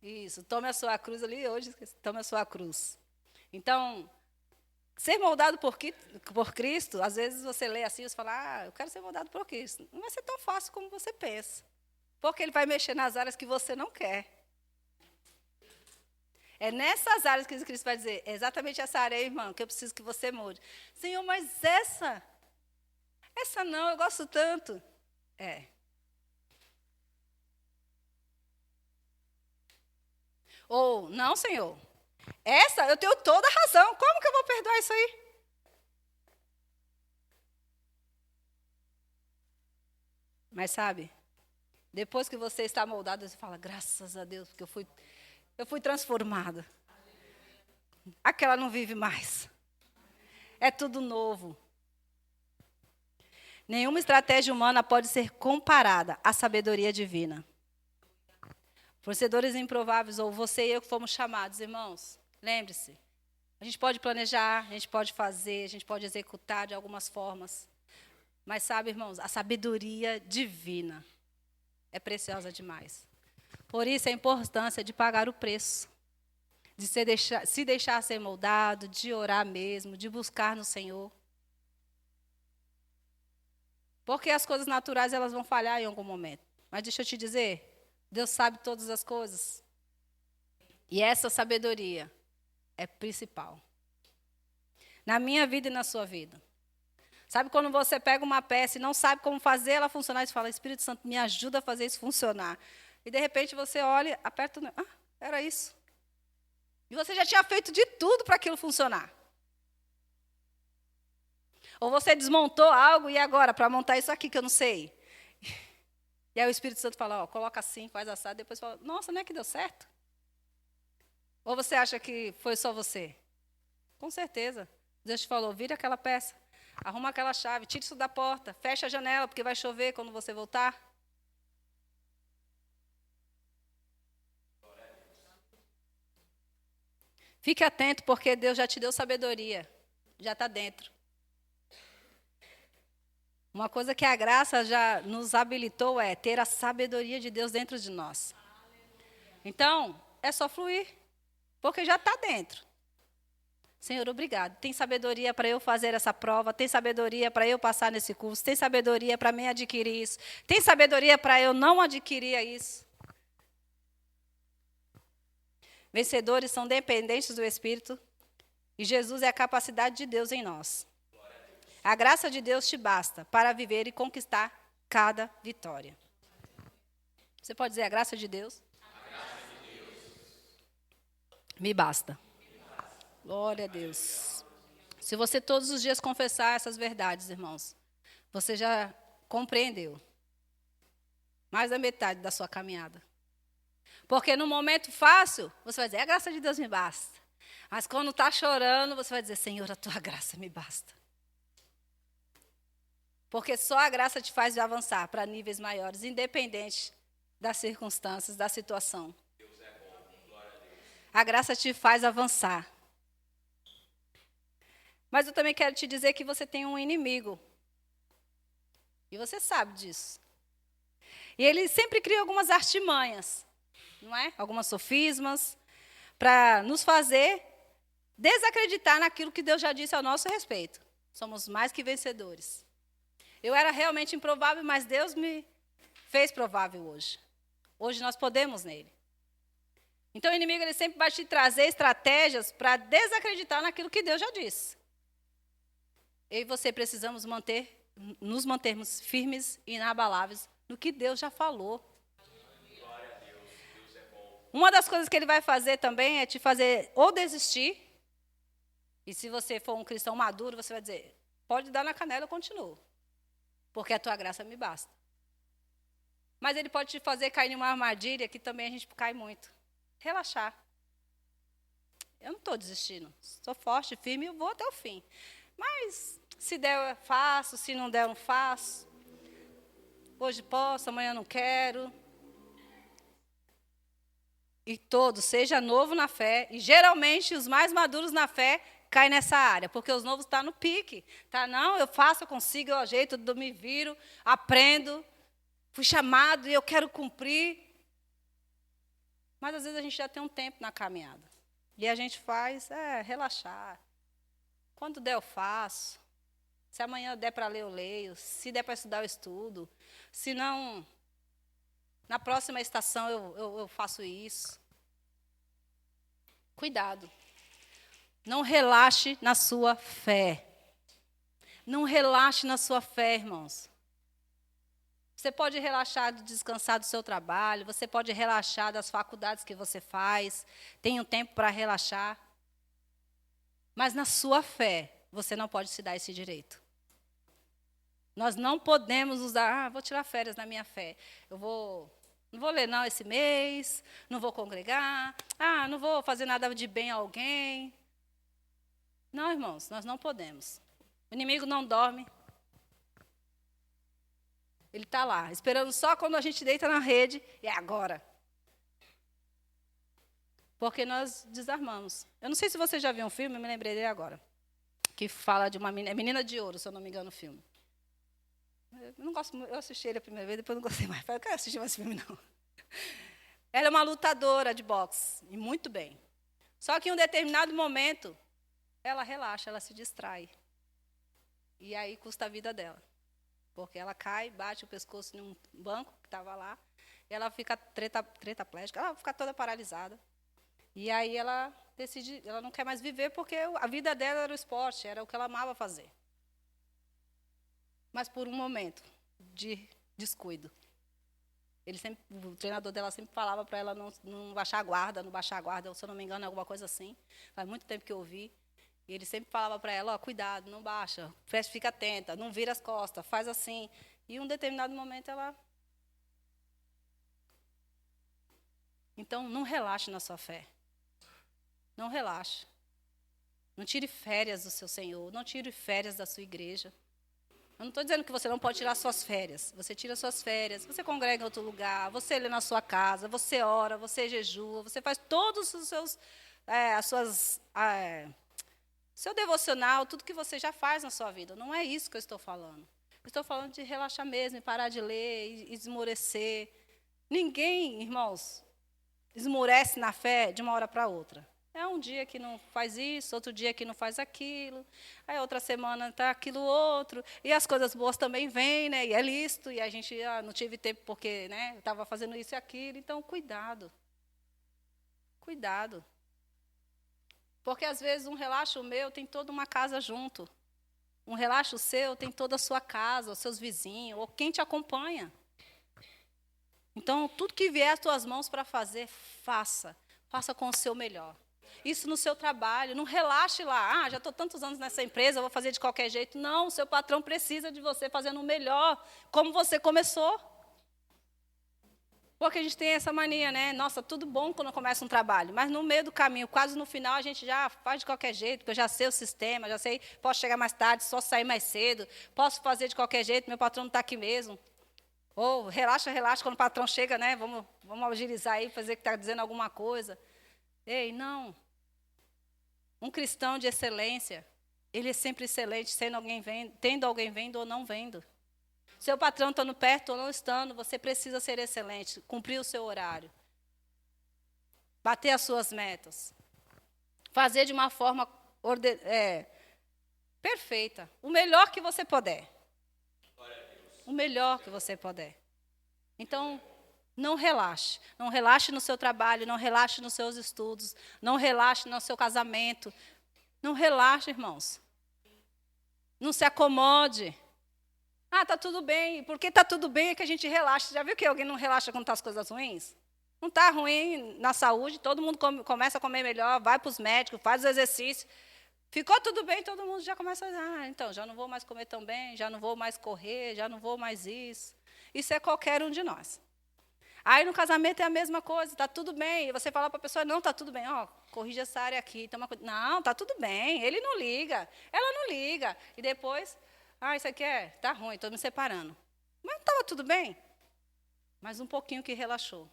Isso, tome a sua cruz ali hoje, tome a sua cruz. Então, ser moldado por Cristo, às vezes você lê assim, você fala, eu quero ser moldado por Cristo. Não vai ser tão fácil como você pensa. Porque Ele vai mexer nas áreas que você não quer. É nessas áreas que Cristo vai dizer, é exatamente essa área aí, irmão, que eu preciso que você mude. Senhor, mas essa não, eu gosto tanto. Ou, não, Senhor, essa eu tenho toda a razão, como que eu vou perdoar isso aí? Mas sabe, depois que você está moldado, você fala, graças a Deus, porque eu fui transformada. Aquela não vive mais. É tudo novo. Nenhuma estratégia humana pode ser comparada à sabedoria divina. Vencedores improváveis, ou você e eu que fomos chamados, irmãos, lembre-se, a gente pode planejar, a gente pode fazer, a gente pode executar de algumas formas. Mas sabe, irmãos, a sabedoria divina é preciosa demais. Por isso a importância de pagar o preço, de se deixar ser moldado, de orar mesmo, de buscar no Senhor. Porque as coisas naturais elas vão falhar em algum momento. Mas deixa eu te dizer, Deus sabe todas as coisas. E essa sabedoria é principal. Na minha vida e na sua vida. Sabe quando você pega uma peça e não sabe como fazer ela funcionar, e você fala, Espírito Santo, me ajuda a fazer isso funcionar. E, de repente, você olha, aperta, era isso. E você já tinha feito de tudo para aquilo funcionar. Ou você desmontou algo e agora, para montar isso aqui que eu não sei. E aí o Espírito Santo fala, coloca assim, faz assado, depois fala, nossa, não é que deu certo? Ou você acha que foi só você? Com certeza. Deus te falou, vira aquela peça. Arruma aquela chave, tira isso da porta, fecha a janela, porque vai chover quando você voltar. Fique atento, porque Deus já te deu sabedoria. Já está dentro. Uma coisa que a graça já nos habilitou é ter a sabedoria de Deus dentro de nós. Então, é só fluir, porque já está dentro. Senhor, obrigado. Tem sabedoria para eu fazer essa prova, tem sabedoria para eu passar nesse curso, tem sabedoria para mim adquirir isso, tem sabedoria para eu não adquirir isso. Vencedores são dependentes do Espírito e Jesus é a capacidade de Deus em nós. A graça de Deus te basta para viver e conquistar cada vitória. Você pode dizer a graça de Deus? A graça de Deus me basta. Glória a Deus. Se você todos os dias confessar essas verdades, irmãos, você já compreendeu mais da metade da sua caminhada. Porque no momento fácil, você vai dizer, a graça de Deus me basta. Mas quando está chorando, você vai dizer, Senhor, a tua graça me basta. Porque só a graça te faz avançar para níveis maiores, independente das circunstâncias, da situação. Deus é bom. Glória a Deus. A graça te faz avançar. Mas eu também quero te dizer que você tem um inimigo. E você sabe disso. E ele sempre cria algumas artimanhas, não é? Algumas sofismas, para nos fazer desacreditar naquilo que Deus já disse ao nosso respeito. Somos mais que vencedores. Eu era realmente improvável, mas Deus me fez provável hoje. Hoje nós podemos nele. Então o inimigo ele sempre vai te trazer estratégias para desacreditar naquilo que Deus já disse. Eu e você precisamos nos mantermos firmes e inabaláveis no que Deus já falou. Glória a Deus. Deus é bom. Uma das coisas que ele vai fazer também é te fazer ou desistir. E se você for um cristão maduro, você vai dizer, pode dar na canela, eu continuo. Porque a tua graça me basta. Mas ele pode te fazer cair em uma armadilha que também a gente cai muito. Relaxar. Eu não estou desistindo. Sou forte, firme e eu vou até o fim. Mas se der, eu faço. Se não der, eu não faço. Hoje posso, amanhã não quero. E todos, seja novo na fé. E geralmente os mais maduros na fé caem nessa área. Porque os novos estão no pique. Tá, não, eu faço, eu consigo, eu ajeito, eu me viro, aprendo. Fui chamado e eu quero cumprir. Mas às vezes a gente já tem um tempo na caminhada. E a gente faz, relaxar. Quando der, eu faço. Se amanhã der para ler, eu leio. Se der para estudar, eu estudo. Se não, na próxima estação eu faço isso. Cuidado. Não relaxe na sua fé. Não relaxe na sua fé, irmãos. Você pode relaxar de descansar do seu trabalho. Você pode relaxar das faculdades que você faz. Tem um tempo para relaxar. Mas na sua fé, você não pode se dar esse direito. Nós não podemos usar, vou tirar férias na minha fé. Não vou ler não esse mês, não vou congregar, não vou fazer nada de bem a alguém. Não, irmãos, nós não podemos. O inimigo não dorme. Ele está lá, esperando só quando a gente deita na rede, e é agora. Porque nós desarmamos. Eu não sei se você já viu um filme, eu me lembrei dele agora. Que fala de uma menina de ouro, se eu não me engano, o filme. Eu não gosto muito, eu assisti ele a primeira vez, depois não gostei mais. Eu quero assistir mais filme, não. Ela é uma lutadora de boxe, e muito bem. Só que em um determinado momento, ela relaxa, ela se distrai. E aí custa a vida dela. Porque ela cai, bate o pescoço em um banco que estava lá, e ela fica tetraplégica, ela fica toda paralisada. E aí ela decide, ela não quer mais viver porque a vida dela era o esporte, era o que ela amava fazer. Mas por um momento de descuido. O treinador dela sempre falava para ela não baixar a guarda, se eu não me engano, alguma coisa assim. Faz muito tempo que eu ouvi. E ele sempre falava para ela, cuidado, não baixa, fica atenta, não vira as costas, faz assim. E em um determinado momento ela... Então, não relaxe na sua fé. Não relaxe. Não tire férias do seu Senhor. Não tire férias da sua igreja. Eu não estou dizendo que você não pode tirar suas férias. Você tira suas férias, você congrega em outro lugar, você lê na sua casa, você ora, você jejua, você faz todos os seus... seu devocional, tudo que você já faz na sua vida. Não é isso que eu estou falando. Estou falando de relaxar mesmo, e parar de ler, e esmorecer. Ninguém, irmãos, esmorece na fé de uma hora para outra. É um dia que não faz isso, outro dia que não faz aquilo, aí outra semana está aquilo outro, e as coisas boas também vêm, né? E é lícito, e a gente não tive tempo porque, né, estava fazendo isso e aquilo. Então, cuidado. Cuidado. Porque, às vezes, um relaxo meu tem toda uma casa junto. Um relaxo seu tem toda a sua casa, os seus vizinhos, ou quem te acompanha. Então, tudo que vier às tuas mãos para fazer, faça. Faça com o seu melhor. Isso no seu trabalho. Não relaxe lá. Já estou tantos anos nessa empresa, vou fazer de qualquer jeito. Não, o seu patrão precisa de você fazendo o melhor, como você começou. Porque a gente tem essa mania, né? Nossa, tudo bom quando começa um trabalho. Mas no meio do caminho, quase no final, a gente já faz de qualquer jeito, porque eu já sei o sistema, já sei, posso chegar mais tarde, só sair mais cedo, posso fazer de qualquer jeito, meu patrão não está aqui mesmo. Ou relaxa, quando o patrão chega, né? Vamos agilizar aí, fazer que está dizendo alguma coisa. Ei, não. Um cristão de excelência, ele é sempre excelente, tendo alguém vendo ou não vendo. Seu patrão estando perto ou não estando, você precisa ser excelente, cumprir o seu horário, bater as suas metas, fazer de uma forma perfeita, o melhor que você puder. O melhor que você puder. Então, não relaxe. Não relaxe no seu trabalho, não relaxe nos seus estudos, não relaxe no seu casamento. Não relaxe, irmãos. Não se acomode. Está tudo bem. Porque está tudo bem é que a gente relaxa. Já viu que alguém não relaxa quando estão as coisas ruins? Não está ruim na saúde, todo mundo começa a comer melhor, vai para os médicos, faz o exercício. Ficou tudo bem, todo mundo já começa a dizer, então, já não vou mais comer tão bem, já não vou mais correr, já não vou mais isso. Isso é qualquer um de nós. Aí no casamento é a mesma coisa, está tudo bem. E você fala para a pessoa, não, está tudo bem, corrige essa área aqui. Não, está tudo bem, ele não liga, ela não liga. E depois, isso aqui está ruim, estou me separando. Mas não estava tudo bem? Mas um pouquinho que relaxou.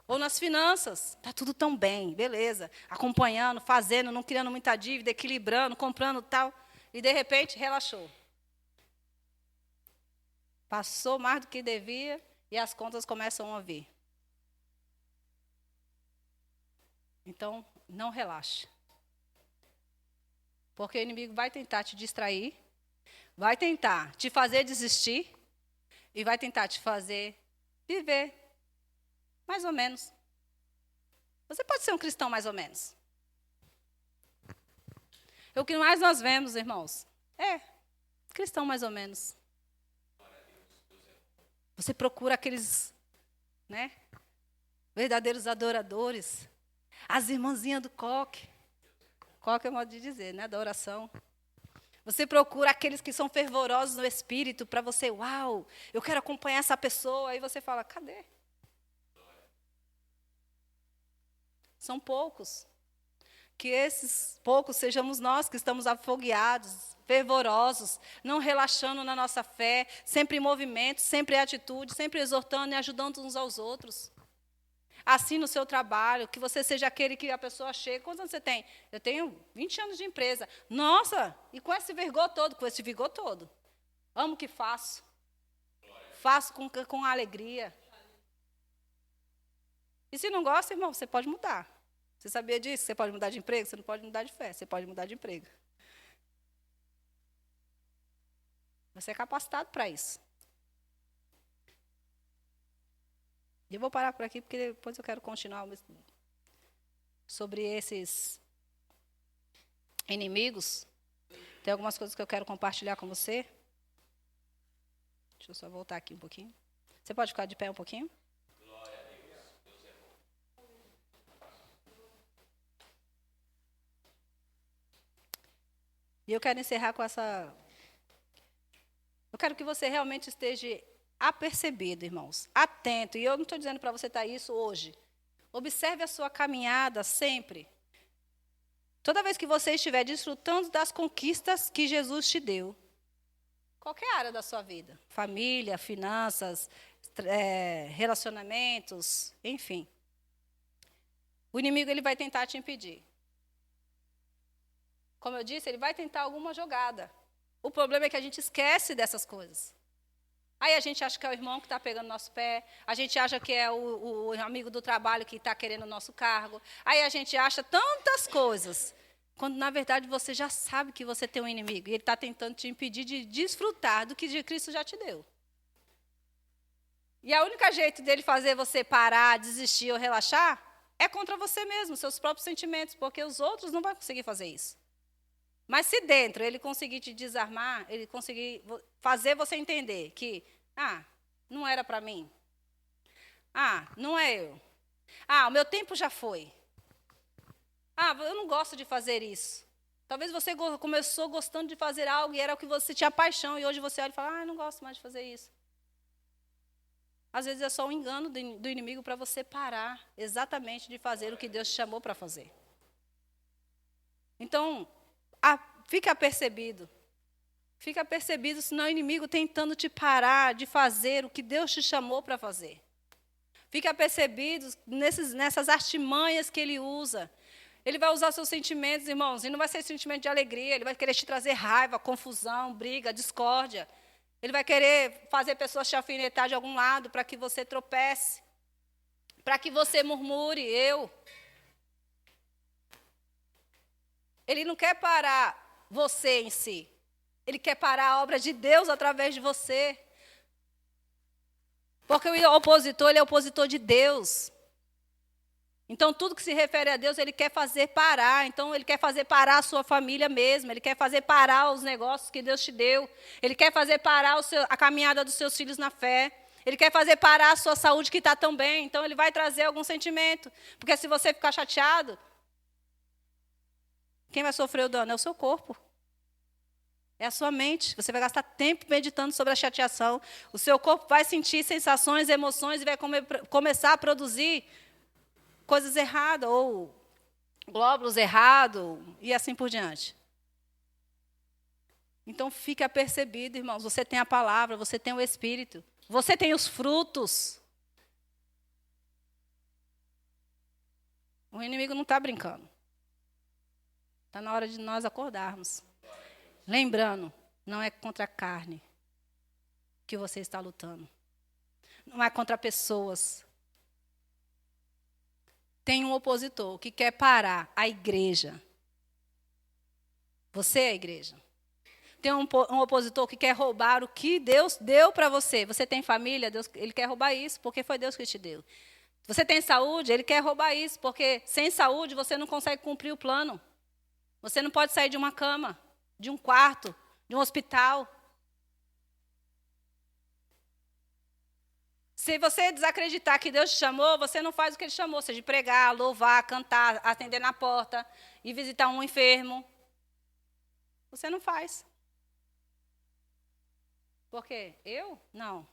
Ou nas finanças, está tudo tão bem, beleza. Acompanhando, fazendo, não criando muita dívida, equilibrando, comprando tal. E, de repente, relaxou. Passou mais do que devia e as contas começam a vir. Então, não relaxe. Porque o inimigo vai tentar te distrair, vai tentar te fazer desistir e vai tentar te fazer viver mais ou menos. Você pode ser um cristão mais ou menos. O que mais nós vemos, irmãos, cristão mais ou menos. Você procura aqueles, né, verdadeiros adoradores. As irmãzinhas do coque. Coque é o modo de dizer, né, da oração. Você procura aqueles que são fervorosos no espírito para você, eu quero acompanhar essa pessoa. Aí você fala, cadê? São poucos. Que esses poucos sejamos nós que estamos afogueados, fervorosos, não relaxando na nossa fé, sempre em movimento, sempre em atitude, sempre exortando e ajudando uns aos outros. Assim no seu trabalho, que você seja aquele que a pessoa chega. Quantos anos você tem? Eu tenho 20 anos de empresa. Nossa, e com esse vigor todo? Com esse vigor todo. Amo o que faço. Faço com alegria. E se não gosta, irmão, você pode mudar. Você sabia disso? Você pode mudar de emprego? Você não pode mudar de fé, você pode mudar de emprego. Você é capacitado para isso. E eu vou parar por aqui, porque depois eu quero continuar sobre esses inimigos. Tem algumas coisas que eu quero compartilhar com você. Deixa eu só voltar aqui um pouquinho. Você pode ficar de pé um pouquinho? E eu quero encerrar com essa... Eu quero que você realmente esteja apercebido, irmãos, atento. E eu não estou dizendo para você estar isso hoje. Observe a sua caminhada sempre. Toda vez que você estiver desfrutando das conquistas que Jesus te deu. Qualquer área da sua vida. Família, finanças, relacionamentos, enfim. O inimigo ele vai tentar te impedir. Como eu disse, ele vai tentar alguma jogada. O problema é que a gente esquece dessas coisas. Aí a gente acha que é o irmão que está pegando nosso pé, a gente acha que é o amigo do trabalho que está querendo o nosso cargo, aí a gente acha tantas coisas, quando na verdade você já sabe que você tem um inimigo, e ele está tentando te impedir de desfrutar do que Cristo já te deu. E a única jeito dele fazer você parar, desistir ou relaxar, é contra você mesmo, seus próprios sentimentos, porque os outros não vão conseguir fazer isso. Mas se dentro ele conseguir te desarmar, ele conseguir fazer você entender que, não era para mim. Não é eu. O meu tempo já foi. Eu não gosto de fazer isso. Talvez você começou gostando de fazer algo e era o que você tinha paixão, e hoje você olha e fala, eu não gosto mais de fazer isso. Às vezes é só um engano do inimigo para você parar exatamente de fazer o que Deus te chamou para fazer. Então, fica apercebido. Fica apercebido, senão o inimigo tentando te parar de fazer o que Deus te chamou para fazer. Fica apercebido nessas artimanhas que ele usa. Ele vai usar seus sentimentos, irmãos, e não vai ser sentimento de alegria, ele vai querer te trazer raiva, confusão, briga, discórdia. Ele vai querer fazer pessoas te alfinetar de algum lado para que você tropece, para que você murmure, Ele não quer parar você em si. Ele quer parar a obra de Deus através de você. Porque o opositor, ele é opositor de Deus. Então, tudo que se refere a Deus, ele quer fazer parar. Então, ele quer fazer parar a sua família mesmo. Ele quer fazer parar os negócios que Deus te deu. Ele quer fazer parar a caminhada dos seus filhos na fé. Ele quer fazer parar a sua saúde que está tão bem. Então, ele vai trazer algum sentimento. Porque se você ficar chateado, quem vai sofrer o dano é o seu corpo. É a sua mente. Você vai gastar tempo meditando sobre a chateação. O seu corpo vai sentir sensações, emoções e vai começar a produzir coisas erradas, ou glóbulos errados, e assim por diante. Então, fique apercebido, irmãos, você tem a palavra, você tem o Espírito, você tem os frutos. O inimigo não está brincando. Está na hora de nós acordarmos. Lembrando, não é contra a carne que você está lutando. Não é contra pessoas. Tem um opositor que quer parar a igreja. Você é a igreja. Tem um opositor que quer roubar o que Deus deu para você. Você tem família, ele quer roubar isso, porque foi Deus que te deu. Você tem saúde, ele quer roubar isso, porque sem saúde você não consegue cumprir o plano. Você não pode sair de uma cama, de um quarto, de um hospital. Se você desacreditar que Deus te chamou, você não faz o que Ele chamou, seja de pregar, louvar, cantar, atender na porta e visitar um enfermo. Você não faz. Por quê? Eu? Não.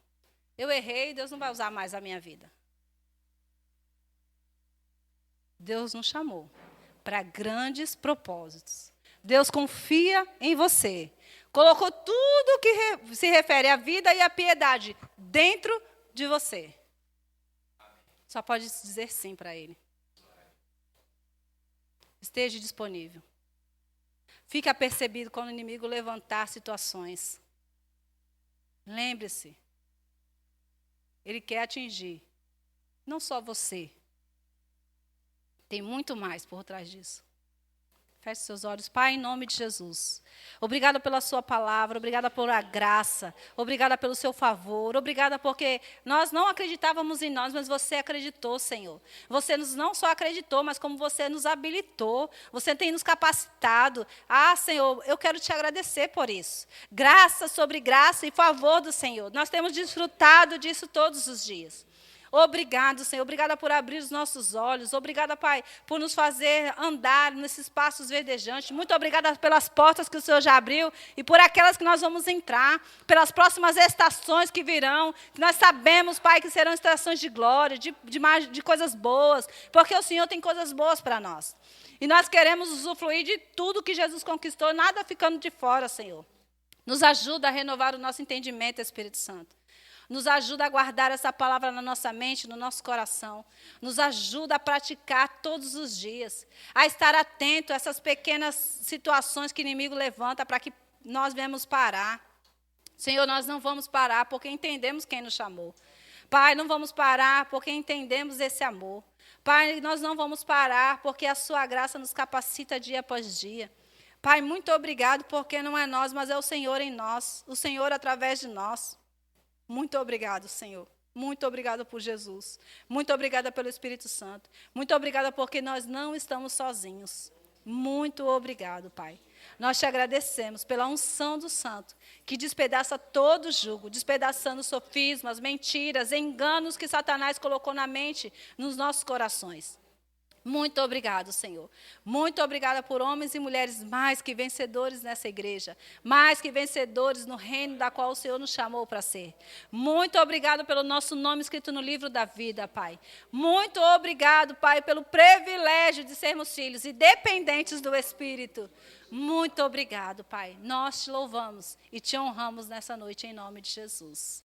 Eu errei, Deus não vai usar mais a minha vida. Deus nos chamou para grandes propósitos. Deus confia em você. Colocou tudo que se refere à vida e à piedade dentro de você. Só pode dizer sim para Ele. Esteja disponível. Fique apercebido quando o inimigo levantar situações. Lembre-se, ele quer atingir não só você. Tem muito mais por trás disso. Feche seus olhos. Pai, em nome de Jesus. Obrigada pela sua palavra, obrigada pela graça, obrigada pelo seu favor, obrigada porque nós não acreditávamos em nós, mas você acreditou, Senhor. Você não só acreditou, mas como você nos habilitou, você tem nos capacitado. Senhor, eu quero te agradecer por isso. Graça sobre graça e favor do Senhor. Nós temos desfrutado disso todos os dias. Obrigado, Senhor. Obrigada por abrir os nossos olhos. Obrigada, Pai, por nos fazer andar nesses passos verdejantes. Muito obrigada pelas portas que o Senhor já abriu e por aquelas que nós vamos entrar, pelas próximas estações que virão, que nós sabemos, Pai, que serão estações de glória, de coisas boas, porque o Senhor tem coisas boas para nós. E nós queremos usufruir de tudo que Jesus conquistou, nada ficando de fora, Senhor. Nos ajuda a renovar o nosso entendimento, Espírito Santo. Nos ajuda a guardar essa palavra na nossa mente, no nosso coração. Nos ajuda a praticar todos os dias. A estar atento a essas pequenas situações que o inimigo levanta para que nós viemos parar. Senhor, nós não vamos parar porque entendemos quem nos chamou. Pai, não vamos parar porque entendemos esse amor. Pai, nós não vamos parar porque a sua graça nos capacita dia após dia. Pai, muito obrigado porque não é nós, mas é o Senhor em nós, o Senhor através de nós. Muito obrigado, Senhor. Muito obrigada por Jesus. Muito obrigada pelo Espírito Santo. Muito obrigada porque nós não estamos sozinhos. Muito obrigado, Pai. Nós te agradecemos pela unção do Santo, que despedaça todo jugo, despedaçando sofismas, mentiras, enganos que Satanás colocou na mente, nos nossos corações. Muito obrigado, Senhor. Muito obrigada por homens e mulheres mais que vencedores nessa igreja, mais que vencedores no reino da qual o Senhor nos chamou para ser. Muito obrigado pelo nosso nome escrito no livro da vida, Pai. Muito obrigado, Pai, pelo privilégio de sermos filhos e dependentes do Espírito. Muito obrigado, Pai. Nós te louvamos e te honramos nessa noite em nome de Jesus.